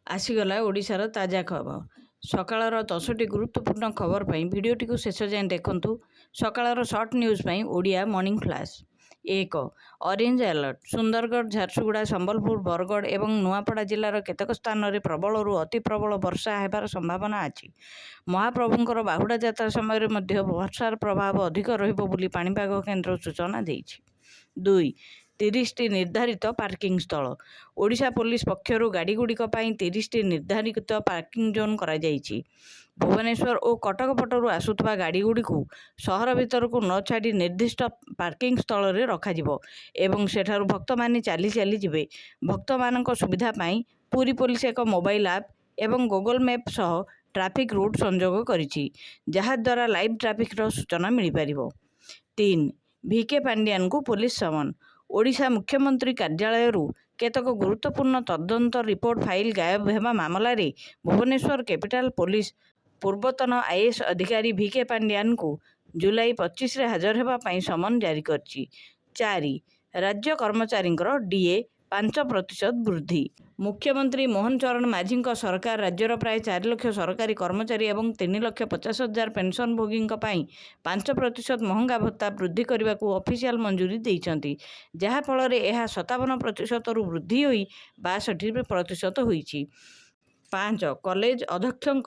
आसीगला ओडिशार ताजा खबर सकाळर 10टी गुरुत्वपूर्ण खबर पर भिडटी को शेष जाए देखु। सकाळर सर्ट न्यूज पर Odia morning flash. 1 orange alert Sundargarh Jharsuguda Sambalpur Bargarh और नुआपड़ा जिलार केतक स्थान में प्रबल अति प्रबल वर्षा होबार संभावना अच्छी। महाप्रभुंकर बाहुड़ा यात्रा समय वर्षार प्रभाव अधिक रही पाणीपाग केन्द्र सूचना देछि। 2 30टी निर्धारित पार्किंग स्थल ओडिशा पुलिस पक्षरु गाड़ीगुड़िक 30टी निर्धारित पार्किंग जोन करा जाइछि। भुवनेश्वर और कटक पटरू आसुवा गाड़ीगुड़िक सहर भितर को न छाड़ी निर्दिष्ट पार्किंग स्थल में रखाजिबो एवं सेठारु भक्त माने चली चली जिबे। भक्त मानक सुविधा पाई पुरी पुलिस एक मोबाइल ऐप एवं गूगल मैप सह ट्रैफिक रूट संजोग करिछि, जहाँ द्वारा लाइव ट्रैफिक रो सूचना मिल पारिबो। 3 VK पांड्यान को पुलिस समन ओडिशा मुख्यमंत्री कार्यालय केतक गुरुत्वपूर्ण तदंत रिपोर्ट फाइल गायब होगा मामला रे भुवनेश्वर कैपिटल पुलिस पूर्वतन IAS अधिकारी VK पांड्यान को जुलाई 25 हाजर होगापाई समन जारी करछि। 4 राज्य कर्मचारी DA 5% वृद्धि मुख्यमंत्री मोहन चरण माझी सरकार राज्यर प्राय 4 लाख सरकारी कर्मचारी और 3,50,000 पेंशनभोगी 5% महंगा भत्ता वृद्धि करने को ऑफिशियल मंजूरी देइछंती, जहा फल यह 57% रु वृद्धि होई 62% होईछि। 5 कॉलेज अध्यक्षों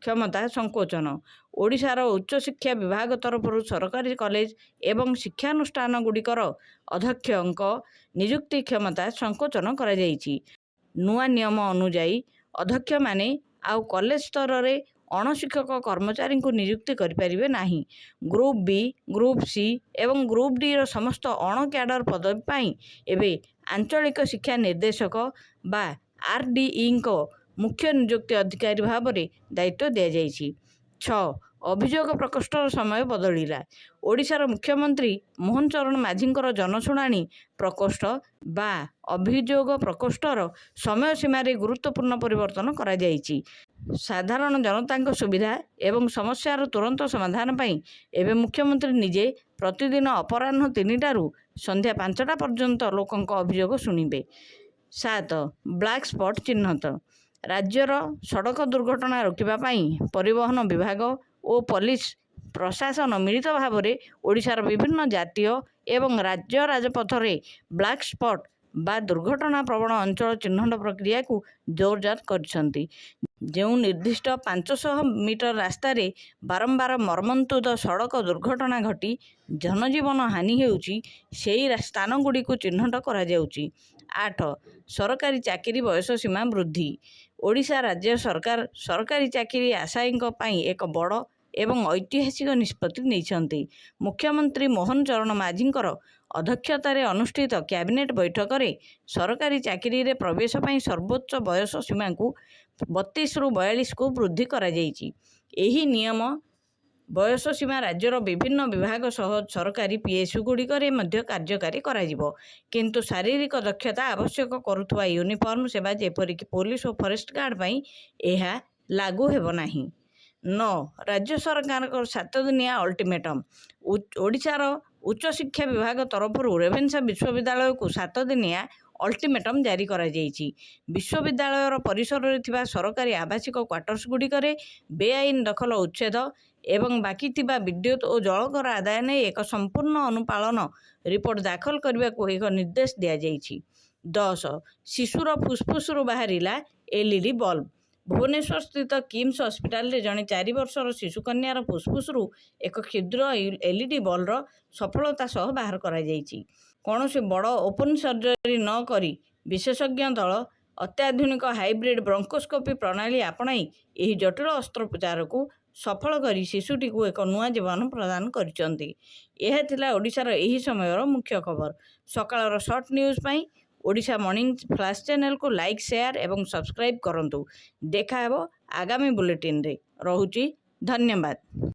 क्षमता संकोचन ओडिशार उच्च शिक्षा विभाग तरफ सरकारी कॉलेज एवं शिक्षानुष्ठान गुड़िकर अध्यक्षों नियुक्ति क्षमता संकोचन करा जाइछि। नुआ नियम अनुजाई अध्यक्ष माने आउ कॉलेज स्तर रे अणशिक्षक कर्मचारी को नियुक्ति करें नहीं। ग्रुप बी ग्रुप सी एवं ग्रुप डी रो समस्त अण क्याडर पदवी एवं आंचलिक शिक्षा निर्देशक बा RDE को मुख्य नियुक्ति अधिकारी भाव में दायित्व दि जाइछि। 6 अभियोग प्रकोष्ठर समय बदलिला ओडिशार मुख्यमंत्री मोहन चरण माझींकर जनशुणाणी प्रकोष्ठ बा अभियोग प्रकोष्ठर समय सीमार गुरुत्वपूर्ण परिवर्तन करा जाइछि। साधारण जनता सुविधा एवं समस्यार तुरंत समाधान पाई एवं मुख्यमंत्री निजे प्रतिदिन अपराह्न 3टारू संध्या 5टा पर्यंत लोकों अभियोग शुणिबे। 7 ब्लैक स्पॉट चिन्हत राज्यर सड़क दुर्घटना रोकबा पाई परिवहन विभाग और पुलिस प्रशासन मिलित भाव में ओडिशार विभिन्न जातीय एवं राज्य राजपथ रे ब्लैक स्पॉट बा दुर्घटना प्रवण अंचल चिन्हट प्रक्रिया को जोरदार करछंती। जो निर्दिष्ट 500 मीटर रास्ता रे बारंबार मर्मन्तुद सड़क दुर्घटना घटी जनजीवन हानि हेउची सेही स्थान गुड़ी को चिन्हट करा जाउची। 8 सरकारी चाकरी बयस सीमा वृद्धि ओडिशा राज्य सरकार सरकारी चाकरी आशायी एक बड़ एवं ऐतिहासिक निष्पत्ति नहीं। मुख्यमंत्री मोहन चरण माझींकर अध्यक्षतार अनुष्ठित कैबिनेट बैठक में सरकारी चाकरी रे प्रवेश पाई सर्वोच्च बयस सीमा को 32 रु 42 को वृद्धि करा जाइछि। एही नियम बयस सीमा राज्यर विभिन्न विभाग सह सरकारी PSU गुड़िकर कार्यकारी कराजिबो, किंतु शारीरिक दक्षता आवश्यक करुवा यूनिफॉर्म सेवा जेपरिक पुलिस और फॉरेस्ट गार्ड पाई एहा लागू हेबो नाही। 9 राज्य सरकार 7 दिनिया अल्टीमेटम ओडिशार उच्च शिक्षा विभाग तरफ रेवेन्सा विश्वविद्यालय को 7 दिनिया अल्टीमेटम जारी करा जाइछि। विश्वविद्यालय परिसर में थिबा सरकारी आवासिक क्वार्टर्स गुड़िकर बेआईन दखल उच्छेद एवं बाकी थिबा विद्युत और जलकर आदाय ने एक संपूर्ण अनुपालन रिपोर्ट दाखल करने को एक निर्देश दिया जाइछि। 10 शिशुर फुसफुस बाहरिला LED बल्ब भुवनेश्वर स्थित किम्स हॉस्पिटल रे जड़े 4 वर्षर शिशुकन्यार फुसफुस एक क्षुद्र LED बल्बर सफलता सह बाहर करा जाइछि। कौनसी बड़ ओपन सर्जरी न करी विशेषज्ञ दल अत्याधुनिक हाइब्रिड ब्रोंकोस्कोपी प्रणाली आपणाई यह जटिल अस्त्रोपचार को सफल करी शिशुटी को एक नुआ जीवन प्रदान करिसंती। यह थिला ओडिशार एही समयर मुख्य खबर। सकाळर सर्ट न्यूज पाई ओडिशा मॉर्निंग फ्लैश चैनल को लाइक शेयर एवं सब्सक्राइब करंतु। देखा हेबो आगामी बुलेटिन रे। रहुची धन्यवाद।